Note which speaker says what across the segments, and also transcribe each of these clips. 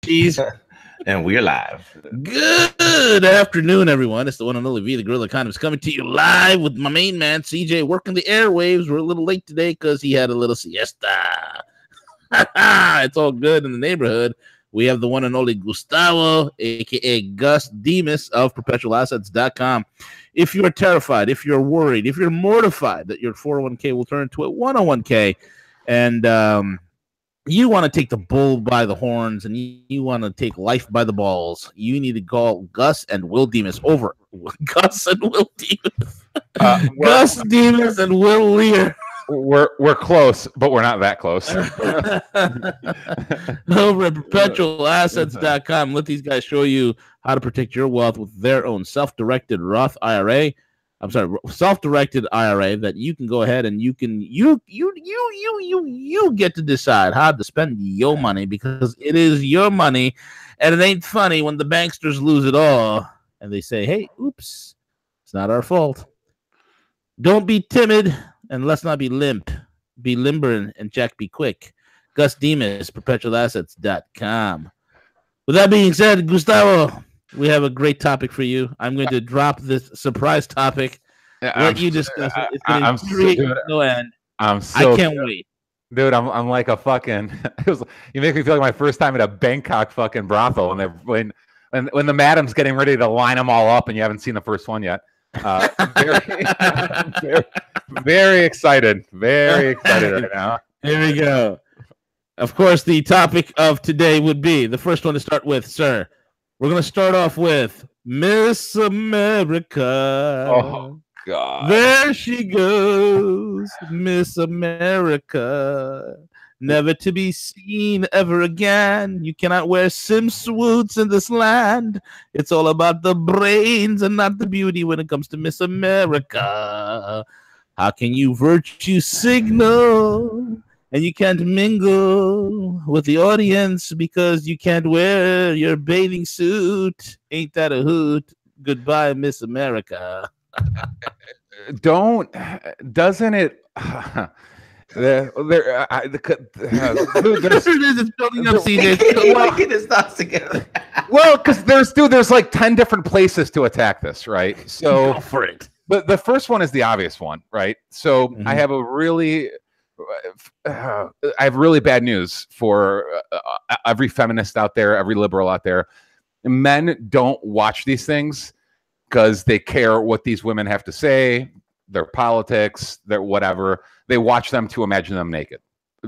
Speaker 1: Cheese.
Speaker 2: And we're live.
Speaker 1: Good afternoon, everyone. It's the one and only V, the Gorilla Condoms, coming to you live with my main man, CJ, working the airwaves. We're a little late today because he had a little siesta. It's all good in the neighborhood. We have the one and only Gustavo, a.k.a. Gus Demos of perpetualassets.com. If you are terrified, if you're worried, if you're mortified that your 401k will turn into a 101k, and you want to take the bull by the horns and you want to take life by the balls, you need to call Gus and Will Demos over. Gus and Will Demos. Gus Demos and Will Lear.
Speaker 3: We're close, but we're not that close.
Speaker 1: Over at perpetualassets.com. Let these guys show you how to protect your wealth with their own self-directed Roth IRA. I'm sorry, self-directed IRA that you can go ahead and you get to decide how to spend your money, because it is your money, and it ain't funny when the banksters lose it all and they say, "Hey, oops, it's not our fault." Don't be timid. And let's not be limp. Be limber and Jack be quick. Gus Demos, perpetualassets.com. With that being said, Gustavo, we have a great topic for you. I'm going to drop this surprise topic. Let you discuss it. It's going to no end. I can't wait.
Speaker 3: Dude, I'm like a fucking you make me feel like my first time at a Bangkok fucking brothel, and when the madam's getting ready to line them all up and you haven't seen the first one yet. Very excited right now.
Speaker 1: Here we go. Of course, the topic of today would be the first one to start with, sir. We're going to start off with Miss America.
Speaker 3: Oh, God.
Speaker 1: There she goes, Miss America. Never to be seen ever again. You cannot wear swimsuits in this land. It's all about the brains and not the beauty when it comes to Miss America. How can you virtue signal and you can't mingle with the audience because you can't wear your bathing suit? Ain't that a hoot? Goodbye, Miss America.
Speaker 3: Doesn't it? There's building
Speaker 2: up, CJ. Get his thoughts together.
Speaker 3: Well, because there's like 10 different places to attack this, right? So
Speaker 1: go for it.
Speaker 3: But the first one is the obvious one, right? So I have really bad news for every feminist out there, every liberal out there. Men don't watch these things because they care what these women have to say, their politics, their whatever. They watch them to imagine them naked.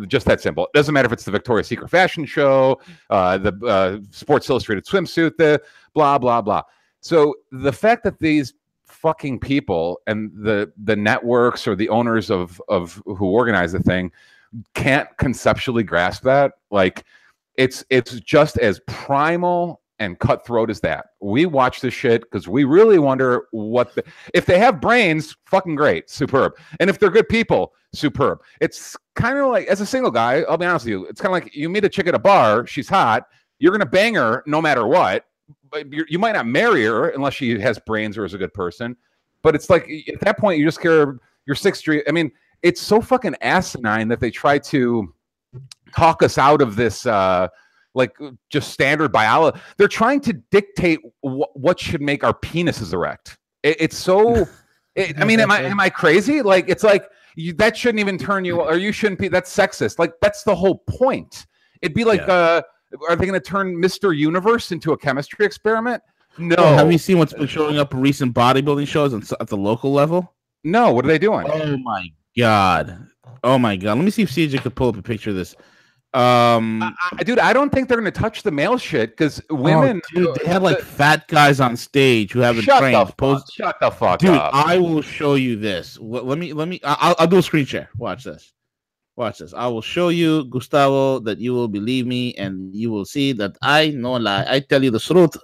Speaker 3: Just that simple. It doesn't matter if it's the Victoria's Secret fashion show, the Sports Illustrated swimsuit, the blah, blah, blah. So the fact that these fucking people and the networks or the owners of who organize the thing can't conceptually grasp that, like it's just as primal and cutthroat as that. We watch this shit because we really wonder if they have brains, fucking great, superb. And if they're good people, superb. It's kind of like, as a single guy, I'll be honest with you, it's kind of like you meet a chick at a bar, she's hot, you're going to bang her no matter what, but you might not marry her unless she has brains or is a good person. But it's like, at that point, you just care your Sixth Street. I mean, it's so fucking asinine that they try to talk us out of this, like just standard biology. They're trying to dictate what should make our penises erect. It's so. I mean, am I crazy? Like, it's like that shouldn't even turn you, or you shouldn't be. That's sexist. Like, that's the whole point. It'd be like, are they going to turn Mr. Universe into a chemistry experiment? No.
Speaker 1: Oh, have you seen what's been showing up in recent bodybuilding shows at the local level?
Speaker 3: No. What are they doing?
Speaker 1: Oh my god. Let me see if CJ could pull up a picture of this.
Speaker 3: Dude, I don't think they're going to touch the male shit because women.
Speaker 1: Dude, they have like fat guys on stage who haven't trained.
Speaker 3: Shut the fuck
Speaker 1: dude,
Speaker 3: up.
Speaker 1: I will show you this. Let me. I'll do a screen share. Watch this. I will show you, Gustavo, that you will believe me, and you will see that I no lie. I tell you the truth.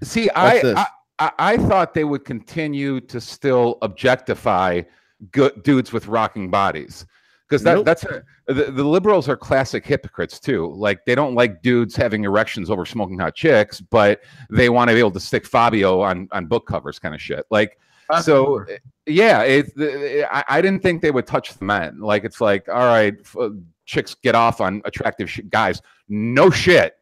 Speaker 3: See, I thought they would continue to still objectify good dudes with rocking bodies. Because the liberals are classic hypocrites too. Like, they don't like dudes having erections over smoking hot chicks, but they want to be able to stick Fabio on book covers, kind of shit. Like, so yeah, I didn't think they would touch the men. Like, it's like, all right, chicks get off on attractive guys. No shit.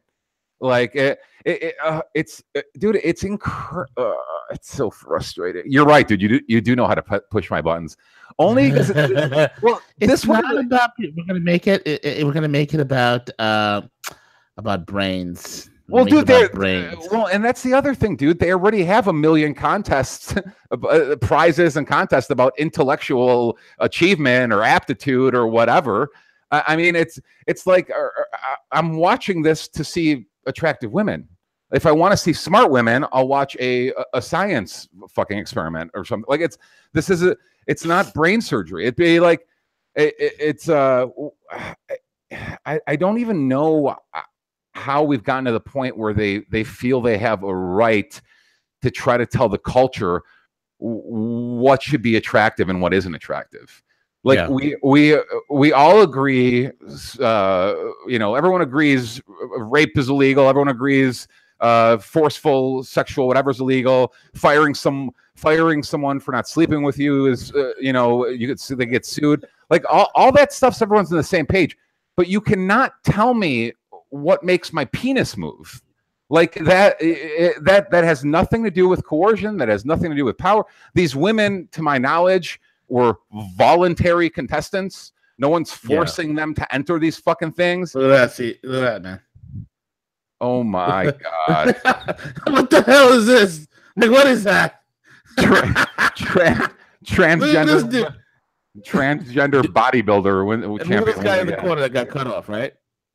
Speaker 3: Like it's dude, it's it's so frustrating. You're right, dude. You do know how to push my buttons. Only because well,
Speaker 1: it's not about. We're gonna make it. We're gonna make it about brains.
Speaker 3: Well, dude, well, and that's the other thing, dude. They already have a million contests, prizes and contests about intellectual achievement or aptitude or whatever. I mean, it's like I'm watching this to see attractive women. If I want to see smart women, I'll watch a science fucking experiment or something. Like it's not brain surgery. It'd be like I don't even know how we've gotten to the point where they feel they have a right to try to tell the culture what should be attractive and what isn't attractive. Like we all agree, everyone agrees rape is illegal. Everyone agrees forceful sexual whatever is illegal. Firing someone for not sleeping with you is they get sued. Like all that stuff's everyone's on the same page. But you cannot tell me what makes my penis move. Like that has nothing to do with coercion. That has nothing to do with power. These women, to my knowledge, were voluntary contestants. No one's forcing them to enter these fucking things.
Speaker 1: Look at that, look at that, man.
Speaker 3: Oh my God.
Speaker 1: What the hell is this? Like, what is that?
Speaker 3: Transgender bodybuilder.
Speaker 1: And look at this guy in the corner that got cut off, right?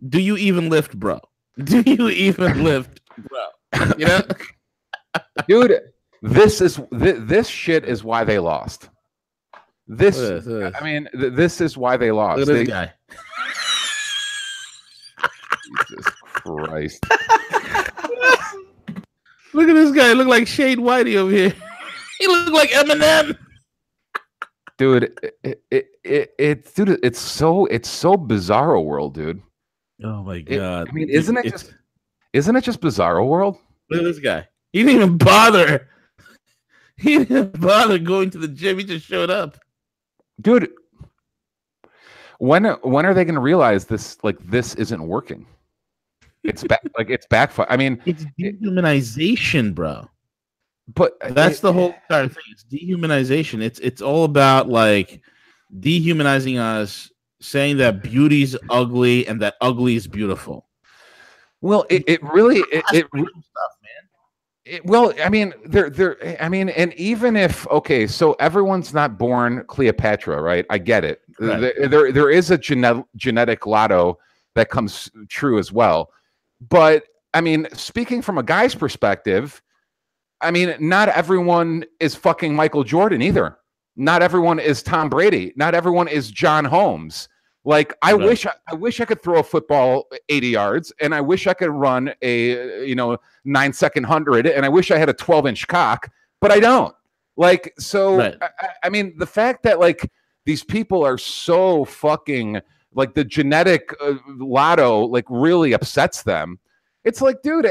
Speaker 1: Do you even lift, bro? Do you even lift, bro? You know?
Speaker 3: Dude, this shit is why they lost. This is why they lost.
Speaker 1: Look at this guy.
Speaker 3: Jesus Christ.
Speaker 1: Look at this guy. Look like Shade Whitey over here. He look like Eminem.
Speaker 3: Dude, it's so Bizarro World, dude.
Speaker 1: Oh my God.
Speaker 3: I mean, isn't it just Bizarro World?
Speaker 1: Look at this guy. He didn't even bother. He didn't bother going to the gym. He just showed up.
Speaker 3: Dude, when are they going to realize this isn't working? It's backfire. I mean,
Speaker 1: it's dehumanization, bro.
Speaker 3: But
Speaker 1: that's the whole entire thing. It's dehumanization. It's all about like dehumanizing us, saying that beauty's ugly and that ugly is beautiful.
Speaker 3: Well, it really stuff, man. Well, I mean, and even if so everyone's not born Cleopatra, right? I get it. Right. There is a genetic lotto that comes true as well. But I mean, speaking from a guy's perspective, I mean, not everyone is fucking Michael Jordan either. Not everyone is Tom Brady. Not everyone is John Holmes. Like I wish I could throw a football 80 yards, and I wish I could run a 9-second 100, and I wish I had a 12-inch cock, but I don't. Like so, right. I mean, the fact that like these people are so fucking like the genetic lotto like really upsets them. It's like, dude,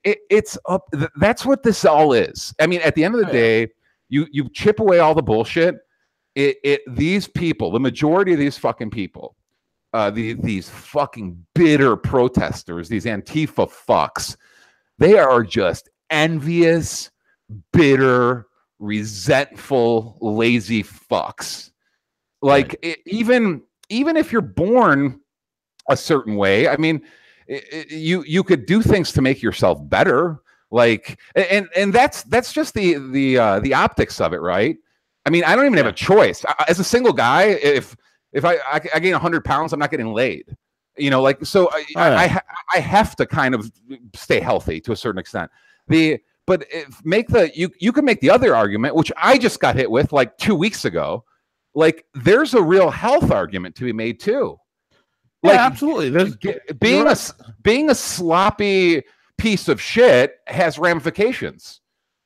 Speaker 3: it's up. That's what this all is. I mean, at the end of the day, you chip away all the bullshit. These people, the majority of these fucking people, these fucking bitter protesters, these Antifa fucks, they are just envious, bitter, resentful, lazy fucks. Like even if you're born a certain way, I mean, you could do things to make yourself better. Like, and that's just the optics of it, right? I mean, I don't even have a choice. As a single guy, if I gain 100 pounds, I'm not getting laid. Like so. I have to kind of stay healthy to a certain extent. You can make the other argument, which I just got hit with like 2 weeks ago. Like, there's a real health argument to be made too. Like,
Speaker 1: yeah, absolutely. There's
Speaker 3: being a sloppy piece of shit has ramifications.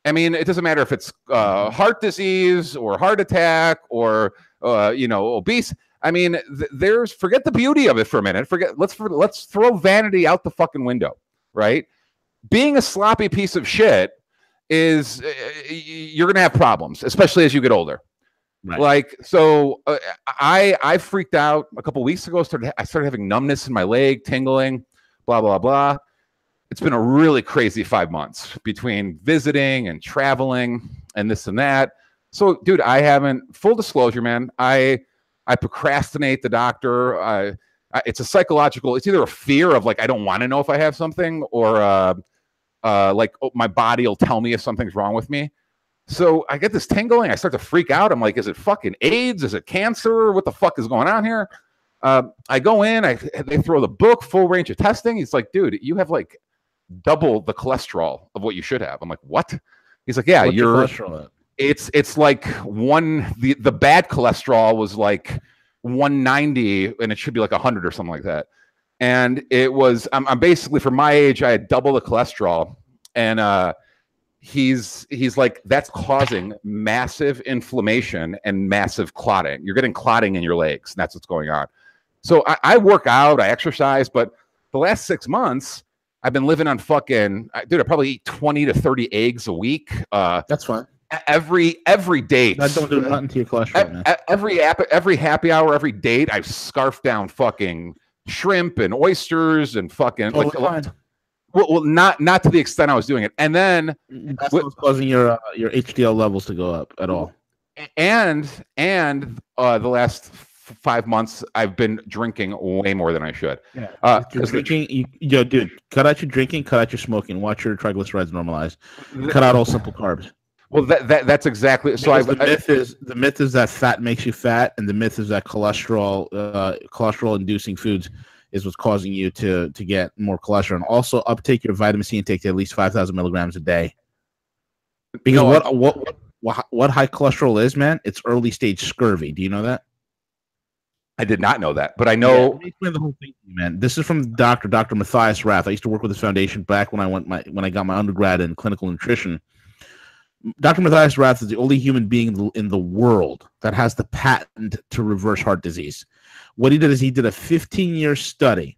Speaker 3: I mean, it doesn't matter if it's heart disease or heart attack or obese. I mean, forget the beauty of it for a minute. Let's throw vanity out the fucking window, right? Being a sloppy piece of shit is you're gonna have problems, especially as you get older.
Speaker 1: Right.
Speaker 3: Like, so I freaked out a couple weeks ago. I started having numbness in my leg, tingling, blah, blah, blah. It's been a really crazy 5 months between visiting and traveling and this and that. So, dude, I haven't, full disclosure, man, I procrastinate the doctor. It's a psychological, it's either a fear of like, I don't want to know if I have something, or like, oh, my body will tell me if something's wrong with me. So I get this tingling. I start to freak out. I'm like, is it fucking AIDS? Is it cancer? What the fuck is going on here? I go in, they throw the book, full range of testing. He's like, dude, you have like double the cholesterol of what you should have. I'm like, what? He's like, yeah,
Speaker 1: What's
Speaker 3: you're,
Speaker 1: your cholesterol at?
Speaker 3: it's like the bad cholesterol was like 190 and it should be like 100 or something like that. And it was, I'm basically, for my age, I had double the cholesterol. And he's like, that's causing massive inflammation and massive clotting. You're getting clotting in your legs, and that's what's going on. So I work out, I exercise, but the last 6 months, I've been living on fucking, dude, I probably eat 20 to 30 eggs a week.
Speaker 1: That's fine.
Speaker 3: Every date.
Speaker 1: That don't do nothing to your cholesterol, man.
Speaker 3: Every happy hour, every date, I've scarfed down fucking shrimp and oysters and fucking
Speaker 1: Totally
Speaker 3: well, not to the extent I was doing it. And then
Speaker 1: that's what's causing your HDL levels to go up at all.
Speaker 3: And the last 5 months, I've been drinking way more than I should.
Speaker 1: Yeah, drinking, dude, cut out your drinking, cut out your smoking, watch your triglycerides normalize, cut out all simple carbs.
Speaker 3: Well, that's exactly. So
Speaker 1: the myth is that fat makes you fat, and the myth is that cholesterol inducing foods is what's causing you to get more cholesterol. And also uptake your vitamin C intake to at least 5,000 milligrams a day. Because what high cholesterol is, man, it's early stage scurvy. Do you know that?
Speaker 3: I did not know that, but I know.
Speaker 1: Yeah, let me explain the whole thing, man. This is from Dr. Matthias Rath. I used to work with his foundation back when I got my undergrad in clinical nutrition. Dr. Matthias Rath is the only human being in the world that has the patent to reverse heart disease. What he did is he did a 15-year study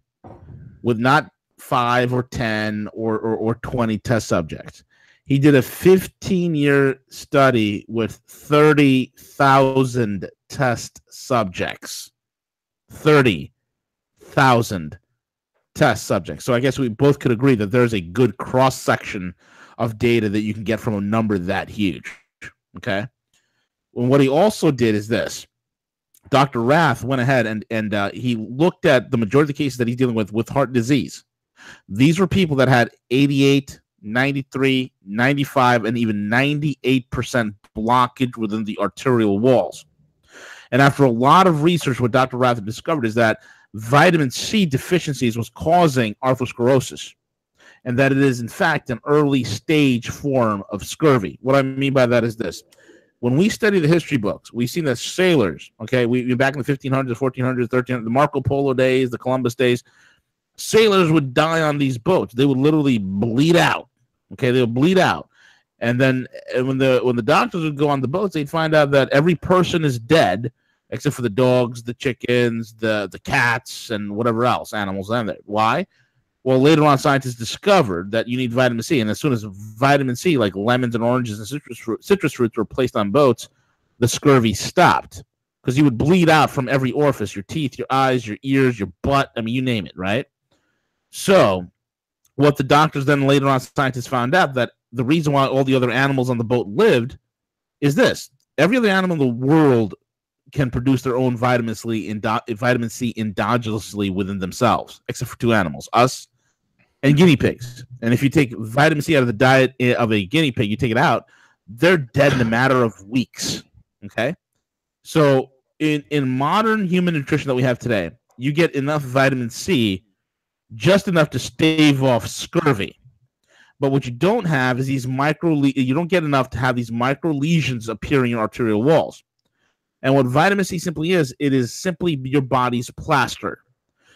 Speaker 1: with not 5 or 10 or 20 test subjects. He did a 15-year study with 30,000 test subjects. 30,000 test subjects. So I guess we both could agree that there's a good cross-section of data that you can get from a number that huge. Okay. And what he also did is this. Dr. Rath went ahead and he looked at the majority of the cases that he's dealing with heart disease. These were people that had 88, 93, 95, and even 98% blockage within the arterial walls. And after a lot of research, what Dr. Rath discovered is that vitamin C deficiencies was causing atherosclerosis, and that it is, in fact, an early stage form of scurvy. What I mean by that is this. When we study the history books, we've seen that sailors, okay, we back in the 1500s, 1400s, 1300s, the Marco Polo days, the Columbus days, sailors would die on these boats. They would literally bleed out, okay? They would bleed out. And then when the doctors would go on the boats, they'd find out that every person is dead except for the dogs, the chickens, the cats, and whatever else, animals in there. Why? Well, later on, scientists discovered that you need vitamin C, and as soon as vitamin C, like lemons and oranges and citrus fruits, were placed on boats, the scurvy stopped, because you would bleed out from every orifice: your teeth, your eyes, your ears, your butt. I mean, you name it, right? So, what the doctors then later on, scientists found out that the reason why all the other animals on the boat lived is this: every other animal in the world can produce their own vitamin C endogenously within themselves, except for two animals, us and guinea pigs. And if you take vitamin C out of the diet of a guinea pig, you take it out, they're dead in a matter of weeks. Okay? So in modern human nutrition that we have today, you get enough vitamin C, just enough to stave off scurvy. But what you don't have is these you don't get enough to have these micro lesions appear in your arterial walls. And what vitamin C simply is, it is simply your body's plaster.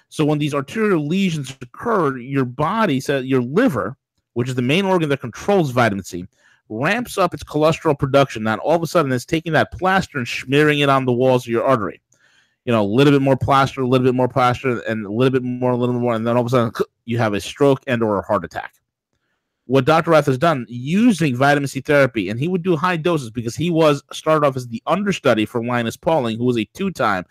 Speaker 1: So when these arterial lesions occur, your body, your liver, which is the main organ that controls vitamin C, ramps up its cholesterol production. Now, all of a sudden, it's taking that plaster and smearing it on the walls of your artery. You know, a little bit more plaster, a little bit more plaster, and a little bit more, and then all of a sudden, you have a stroke and or a heart attack. what Dr. Rath has done using vitamin C therapy, and he would do high doses because he started off as the understudy for Linus Pauling, who was a two-time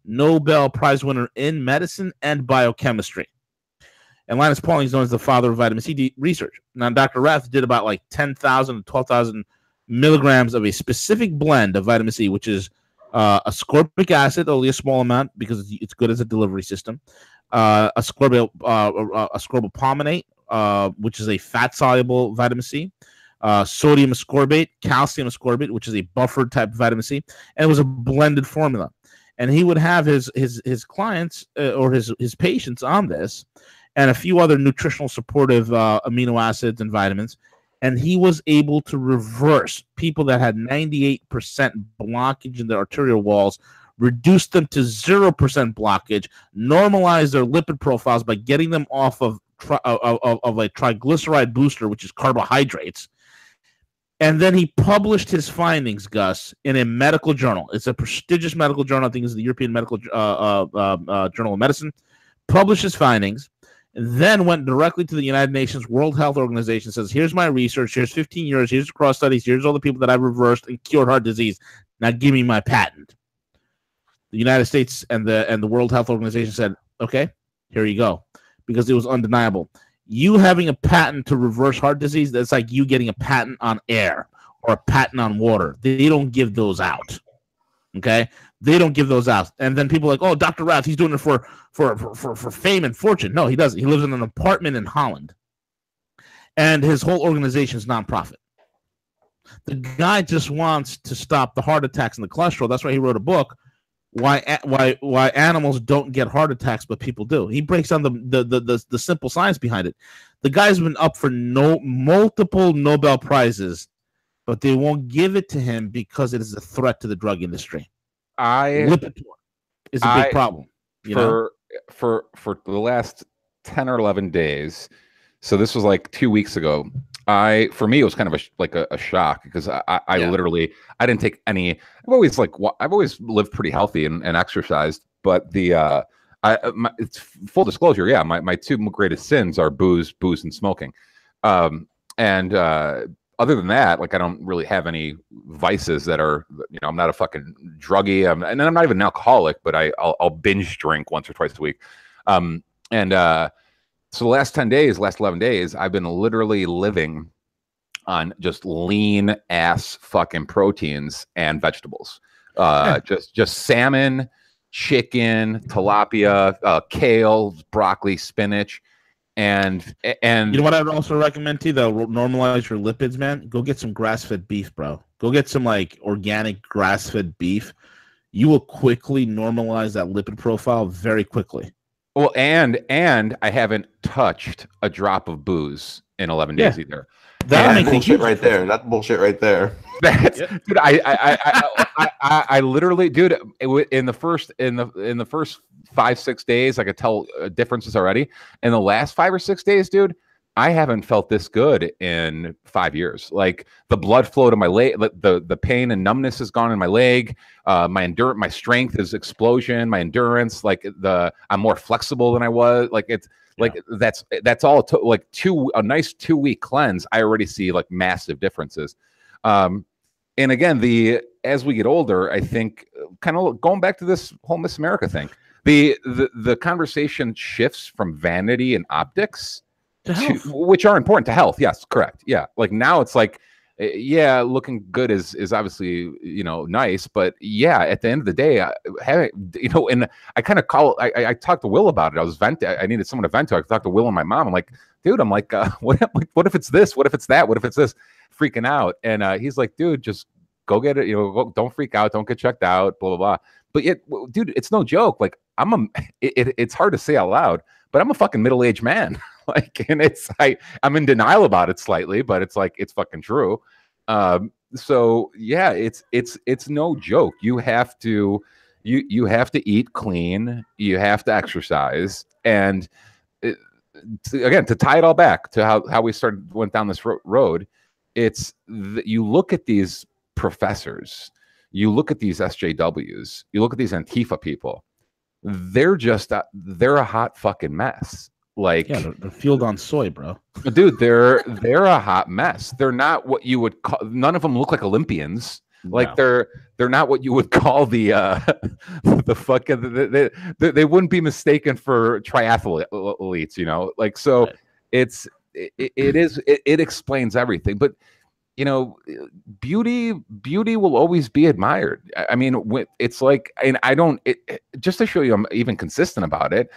Speaker 1: Nobel Prize winner in medicine and biochemistry. And Linus Pauling is known as the father of vitamin C research. Now, Dr. Rath did about like 10,000 to 12,000 milligrams of a specific blend of vitamin C, which is ascorbic acid, only a small amount because it's good as a delivery system. Ascorbyl palminate, which is a fat-soluble vitamin C. Sodium ascorbate, calcium ascorbate, which is a buffered type of vitamin C. And it was a blended formula. And he would have his clients or his patients on this and a few other nutritional supportive amino acids and vitamins. And he was able to reverse people that had 98% blockage in their arterial walls, reduce them to 0% blockage, normalize their lipid profiles by getting them off of a triglyceride booster, which is carbohydrates. And then he published his findings, Gus, in a medical journal. It's a prestigious medical journal. I think it's the European Medical Journal of Medicine. Published his findings, and then went directly to the United Nations World Health Organization, says, here's my research, here's 15 years, here's the cross studies, here's all the people that I've reversed and cured heart disease. Now give me my patent. The United States and the World Health Organization said, okay, here you go, because it was undeniable. You having a patent to reverse heart disease, that's like you getting a patent on air or a patent on water. They don't give those out. Okay? They don't give those out. And then people are like, oh, Dr. Rath, he's doing it for fame and fortune. No, he doesn't. He lives in an apartment in Holland. And his whole organization is nonprofit. The guy just wants to stop the heart attacks and the cholesterol. That's why he wrote a book, why animals don't get heart attacks, but people do. He breaks down the simple science behind it. The guy's been up for multiple Nobel Prizes, but they won't give it to him because it is a threat to the drug industry. Lipitor is a big problem.
Speaker 3: For the last 10 or 11 days, so this was like 2 weeks ago. For me, it was kind of a shock because I literally didn't take any. I've always lived pretty healthy and exercised, but it's full disclosure. Yeah, my two greatest sins are booze and smoking. Other than that, like I don't really have any vices that are, I'm not a fucking druggie. And I'm not even an alcoholic, but I'll binge drink once or twice a week. So the last 11 days, I've been literally living on just lean ass fucking proteins and vegetables. Just salmon, chicken, tilapia, kale, broccoli, spinach. And
Speaker 1: you know what I'd also recommend to you, though? Normalize your lipids, man. Go get some grass-fed beef, bro. Go get some like organic grass-fed beef. You will quickly normalize that lipid profile very quickly.
Speaker 3: Well, and I haven't touched a drop of booze in 11 days either.
Speaker 2: That's bullshit right there. That's bullshit right there.
Speaker 3: Dude, I literally, dude, in the first 5-6 days, I could tell differences already. In the last 5 or 6 days, dude, I haven't felt this good in 5 years. Like the blood flow to my leg, the pain and numbness is gone in my leg. My strength is explosion. My endurance, I'm more flexible than I was. That's all. Like a nice 2-week cleanse. I already see like massive differences. And again, as we get older, I think kind of going back to this whole Miss America thing, the conversation shifts from vanity and optics to which are important to health. Yes, correct. Yeah. Like now it's like, yeah, looking good is obviously, nice, but yeah, at the end of the day, and I kind of I talked to Will about it. I was venting. I needed someone to vent to. I talked to Will and my mom. I'm like, dude, what if it's this? What if it's that? What if it's this? Freaking out. And he's like, dude, just go get it. Don't freak out. Don't get checked out, blah, blah, blah. But yet, dude, it's no joke. Like it's hard to say out loud, but I'm a fucking middle-aged man. I'm in denial about it slightly, but it's like, it's fucking true. So yeah, it's no joke. You have to eat clean. You have to exercise. And again, to tie it all back to how we went down this road, you look at these professors, you look at these SJWs, you look at these Antifa people, they're a hot fucking mess. Like,
Speaker 1: yeah, they're fueled on soy, bro.
Speaker 3: Dude, they're a hot mess. They're not what you would call. None of them look like Olympians. Like
Speaker 1: No.
Speaker 3: they're not what you would call the the fucking they wouldn't be mistaken for triathletes, you know. Like, so
Speaker 1: Right.
Speaker 3: it explains everything. But you know, beauty will always be admired. I mean, it's like, and I don't just to show you I'm even consistent about it.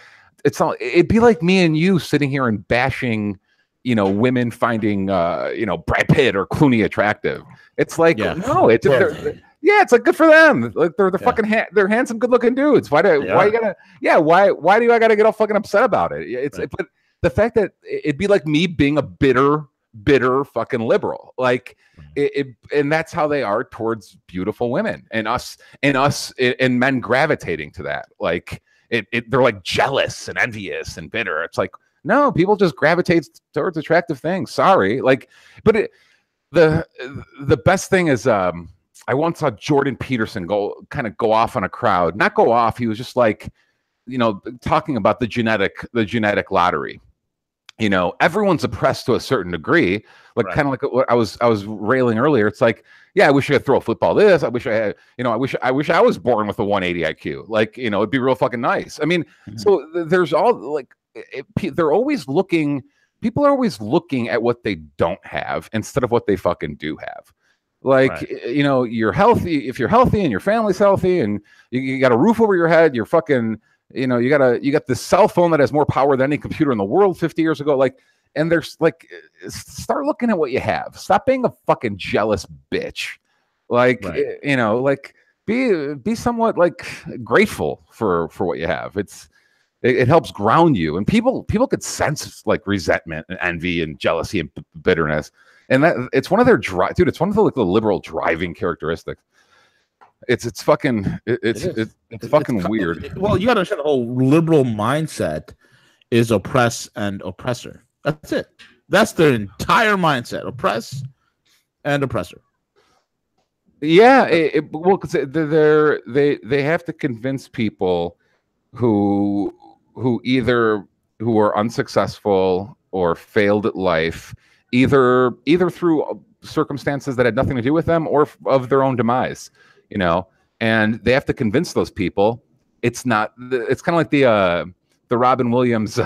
Speaker 3: It'd be like me and you sitting here and bashing, you know, women finding you know, Brad Pitt or Clooney attractive. It's like, no, it's it's like, good for them. Like, they're fucking they're handsome, good looking dudes. Why do I gotta get all fucking upset about it? It's but the fact that it'd be like me being a bitter fucking liberal, like and that's how they are towards beautiful women, and us and men gravitating to that. Like they're like jealous and envious and bitter. It's like, no, people just gravitate towards attractive things. Sorry. Like, but the best thing is, I once saw Jordan Peterson go off on a crowd. Not go off. He was just like, you know, talking about the genetic lottery. You know, everyone's oppressed to a certain degree, like kind of like what I was railing earlier. It's like, yeah, I wish I could throw a football. I wish I had, you know, I wish I was born with a 180 IQ. Like, you know, it'd be real fucking nice. I mean, so there's all like, they're always looking. People are always looking at what they don't have instead of what they fucking do have. Like, you know, you're healthy. If you're healthy and your family's healthy and you got a roof over your head, you're fucking, you know, you got this cell phone that has more power than any computer in the world 50 years ago. Like, and there's like, start looking at what you have. Stop being a fucking jealous bitch. Like, you know, like be somewhat like grateful for what you have. It helps ground you, and people could sense like resentment and envy and jealousy and bitterness. And that it's one of their dude. It's one of the like the liberal driving characteristics. It's fucking weird.
Speaker 1: Well, you got to understand the whole liberal mindset is oppress and oppressor. That's it. That's their entire mindset: oppress and oppressor.
Speaker 3: Yeah, well, because they have to convince people who are unsuccessful or failed at life, either through circumstances that had nothing to do with them or of their own demise. You know, and they have to convince those people it's kind of like the Robin Williams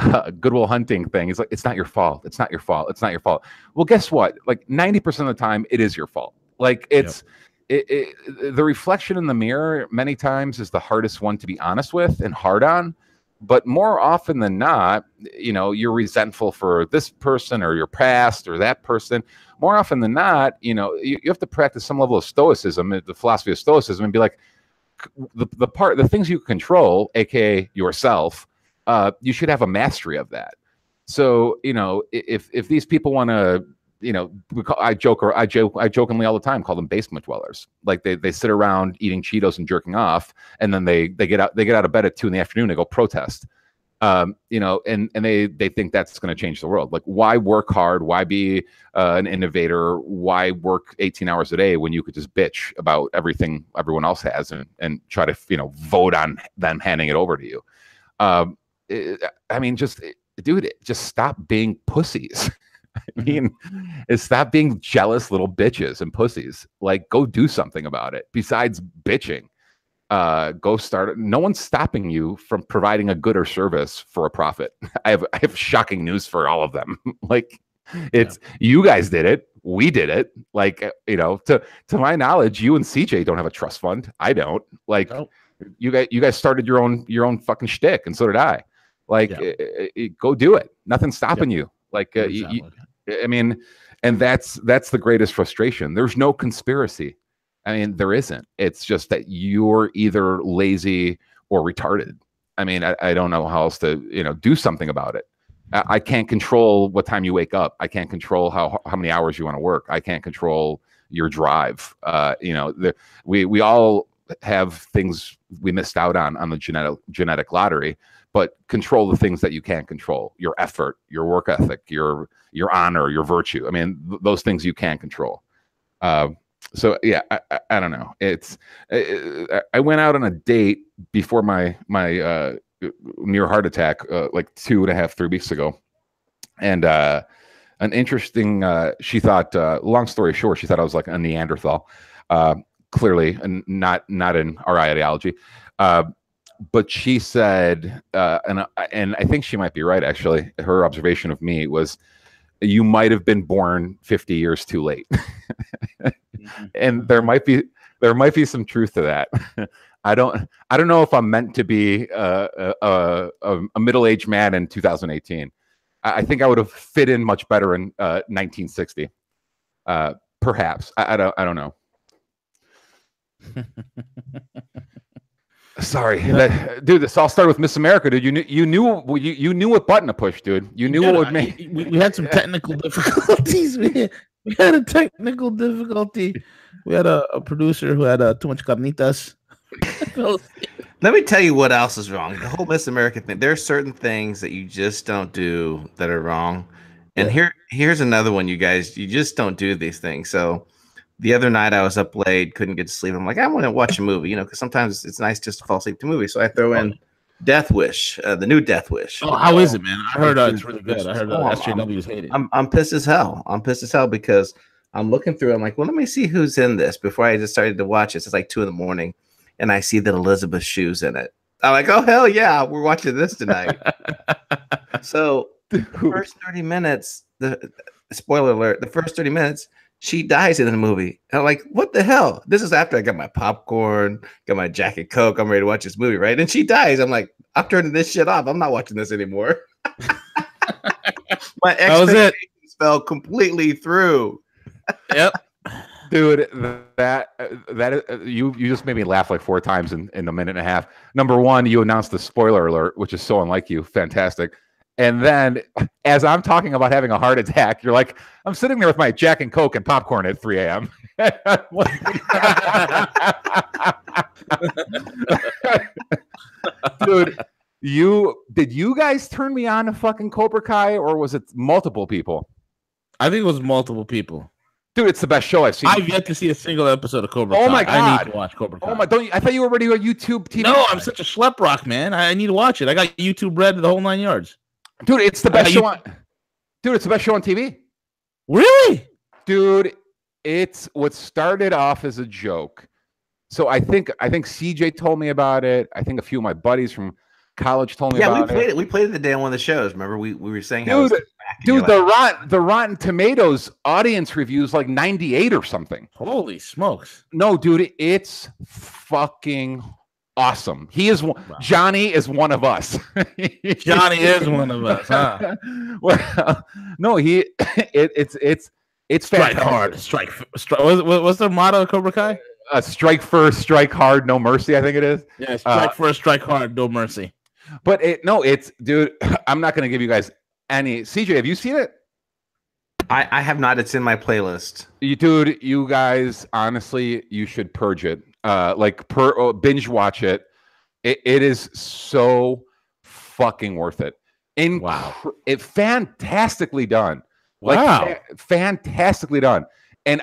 Speaker 3: Good Will Hunting thing. He's like, it's not your fault. It's not your fault. It's not your fault. Well, guess what? Like 90% of the time, it is your fault. Like the reflection in the mirror many times is the hardest one to be honest with and hard on. But more often than not, you know, you're resentful for this person or your past or that person. More often than not, you know, you have to practice some level of stoicism, the philosophy of stoicism, and be like, the things you control, aka yourself, you should have a mastery of that. So, you know, if these people want to, you know, I jokingly all the time call them basement dwellers. Like they sit around eating Cheetos and jerking off, and then they get out of bed at 2 PM. They go protest. You know, and they think that's going to change the world. Like, why work hard? Why be an innovator? Why work 18 hours a day when you could just bitch about everything everyone else has and try to, you know, vote on them handing it over to you? I mean, just stop being pussies. I mean, stop being jealous little bitches and pussies. Like, go do something about it besides bitching. Go start. No one's stopping you from providing a good or service for a profit. I have shocking news for all of them. Like, you guys did it. We did it. Like, you know, to my knowledge, you and CJ don't have a trust fund. I don't. Like, you guys started your own fucking shtick, and so did I. Like, go do it. Nothing's stopping you. Like, exactly. I mean, and that's the greatest frustration. There's no conspiracy. I mean, there isn't. It's just that you're either lazy or retarded. I mean, I don't know how else to, you know, do something about it. I can't control what time you wake up. I can't control how many hours you want to work. I can't control your drive. You know, we all have things we missed out on the genetic lottery. But control the things that you can't control: your effort, your work ethic, your honor, your virtue. I mean, those things you can't control. So yeah, I don't know. I went out on a date before my near heart attack like 2.5, 3 weeks ago. And an interesting, she thought, long story short, she thought I was like a Neanderthal, clearly, and not in our ideology. But she said, and I think she might be right, actually. Her observation of me was, you might have been born 50 years too late. And there might be some truth to that. I don't know if I'm meant to be a middle-aged man in 2018. I think I would have fit in much better in 1960. Perhaps. I don't know. Sorry, dude. This all started with Miss America, dude. You knew what button to push, dude. You knew what would make.
Speaker 1: We had some technical difficulties. We had a technical difficulty. We had a producer who had too much carnitas.
Speaker 2: Let me tell you what else is wrong. The whole Miss America thing. There are certain things that you just don't do that are wrong. And here's another one, you guys. You just don't do these things. So the other night I was up late, couldn't get to sleep. I'm like, I want to watch a movie, because sometimes it's nice just to fall asleep to movies. So I throw in Death Wish, the new Death Wish.
Speaker 1: Oh, how is it, man? I heard it's really good. I heard SJWs hate it.
Speaker 2: I'm pissed as hell. I'm pissed as hell because I'm looking through. I'm like, well, let me see who's in this before I just started to watch it. It's like 2 a.m. and I see that Elizabeth Shue's in it. I'm like, oh hell yeah, we're watching this tonight. So the first 30 minutes, the spoiler alert, the first 30 minutes, she dies in the movie. And I'm like, what the hell? This is after I got my popcorn, got my Jack and Coke. I'm ready to watch this movie, right? And she dies. I'm like, I'm turning this shit off. I'm not watching this anymore. My expectations fell completely through.
Speaker 1: Yep.
Speaker 3: Dude, that you just made me laugh like 4 times in a minute and a half. Number one, you announced the spoiler alert, which is so unlike you. Fantastic. And then as I'm talking about having a heart attack, you're like, I'm sitting there with my Jack and Coke and popcorn at 3 a.m. Dude, did you guys turn me on to fucking Cobra Kai, or was it multiple people?
Speaker 1: I think it was multiple people.
Speaker 3: Dude, it's the best show I've seen.
Speaker 1: I've yet to see a single episode of Cobra Kai.
Speaker 3: Oh my god!
Speaker 1: I need to watch Cobra Kai.
Speaker 3: Oh my! I thought you were already a YouTube TV.
Speaker 1: No, I'm such a schlep rock, man. I need to watch it. I got YouTube Red, the whole 9 yards.
Speaker 3: Dude, it's the best show on. Dude, it's the best show on TV.
Speaker 1: Really?
Speaker 3: Dude, it's what started off as a joke. So I think CJ told me about it. I think a few of my buddies from college told me about it.
Speaker 2: Yeah, we played it the day on one of the shows. Remember, we were saying,
Speaker 3: dude, the Rotten Tomatoes audience reviews like 98 or something.
Speaker 1: Holy smokes!
Speaker 3: No, dude, it's fucking awesome. He is Johnny is one of us.
Speaker 1: Johnny is one of us. Huh?
Speaker 3: Well, no, it's
Speaker 1: strike hard, strike. What's the motto of Cobra Kai?
Speaker 3: Strike first, strike hard, no mercy. I think it is.
Speaker 1: Yeah, strike first, strike hard, no mercy.
Speaker 3: But it's dude. I'm not going to give you guys any. CJ, have you seen it?
Speaker 2: I have not. It's in my playlist.
Speaker 3: Dude, you guys, honestly, you should purge it. Binge watch it. It is so fucking worth it.
Speaker 1: Wow.
Speaker 3: It fantastically done.
Speaker 1: Wow.
Speaker 3: Fantastically done. And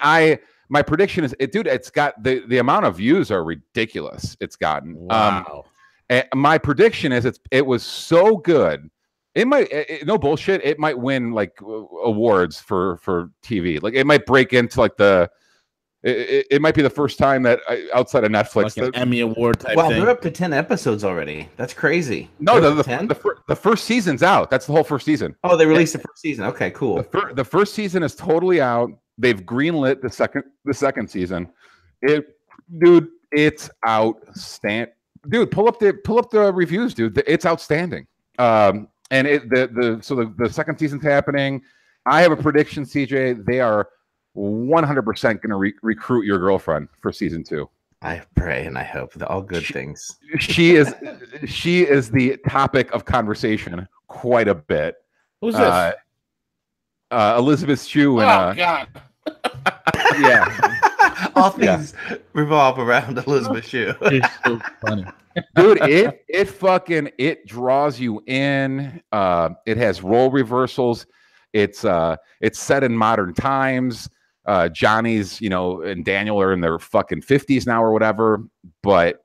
Speaker 3: my prediction is, it's got the amount of views are ridiculous. It's gotten.
Speaker 1: Wow.
Speaker 3: My prediction is it was so good. It might, no bullshit. It might win like awards for TV. Like it might break into like it might be the first time that outside of Netflix,
Speaker 1: like an Emmy Award type
Speaker 2: thing.
Speaker 1: They're
Speaker 2: up to 10 episodes already. That's crazy.
Speaker 3: No, the first season's out. That's the whole first season.
Speaker 2: Oh, they released the first season. Okay, cool.
Speaker 3: The first season is totally out. They've greenlit the second season. Dude, it's outstanding. Dude, pull up the reviews, dude. It's outstanding. And the second season's happening. I have a prediction, CJ. They are 100% going to recruit your girlfriend for season 2.
Speaker 2: I pray and I hope all good things.
Speaker 3: She is the topic of conversation quite a bit.
Speaker 1: Who's this?
Speaker 3: Elizabeth Shue and
Speaker 1: God.
Speaker 3: Yeah.
Speaker 2: All things revolve around Elizabeth Shue.
Speaker 1: It's so funny.
Speaker 3: Dude, it draws you in. It has role reversals. It's set in modern times. Johnny's, and Daniel are in their fucking 50s now or whatever. But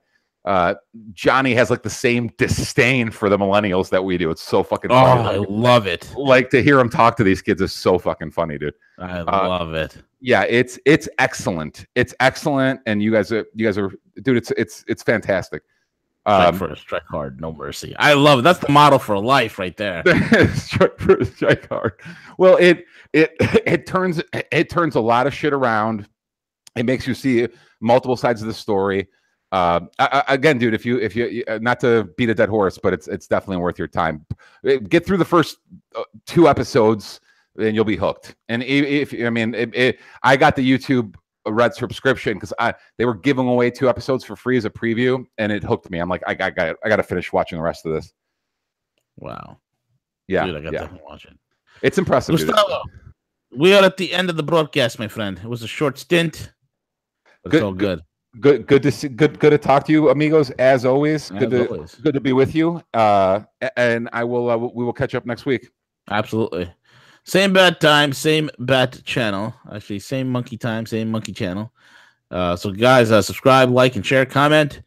Speaker 3: Johnny has like the same disdain for the millennials that we do. It's so fucking
Speaker 1: Oh,
Speaker 3: funny.
Speaker 1: I love it.
Speaker 3: Like to hear him talk to these kids is so fucking funny, dude.
Speaker 1: I love it.
Speaker 3: Yeah, it's excellent. It's excellent, and you guys are, dude. It's fantastic.
Speaker 1: Strike first, strike hard, no mercy. I love it. That's the motto for life, right there.
Speaker 3: Strike first, strike hard. Well, it turns a lot of shit around. It makes you see multiple sides of the story. Again, dude, if you not to beat a dead horse, but it's definitely worth your time. Get through the first 2 episodes, and you'll be hooked. And I got the YouTube Red subscription because they were giving away 2 episodes for free as a preview, and it hooked me. I'm like, I got to finish watching the rest of this.
Speaker 1: Wow.
Speaker 3: Yeah,
Speaker 1: dude, I got to watch it.
Speaker 3: It's impressive.
Speaker 1: Gustavo, we are at the end of the broadcast, my friend. It was a short stint, but it's all good.
Speaker 3: Good to talk to you, amigos. As always, good to be with you. And we will catch up next week.
Speaker 1: Absolutely. Same bat time, same bat channel. Actually, same monkey time, same monkey channel. So, guys, subscribe, like, and share, comment.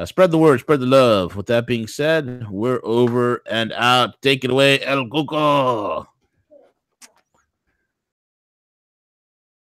Speaker 1: Spread the word, spread the love. With that being said, we're over and out. Take it away, El Cuco.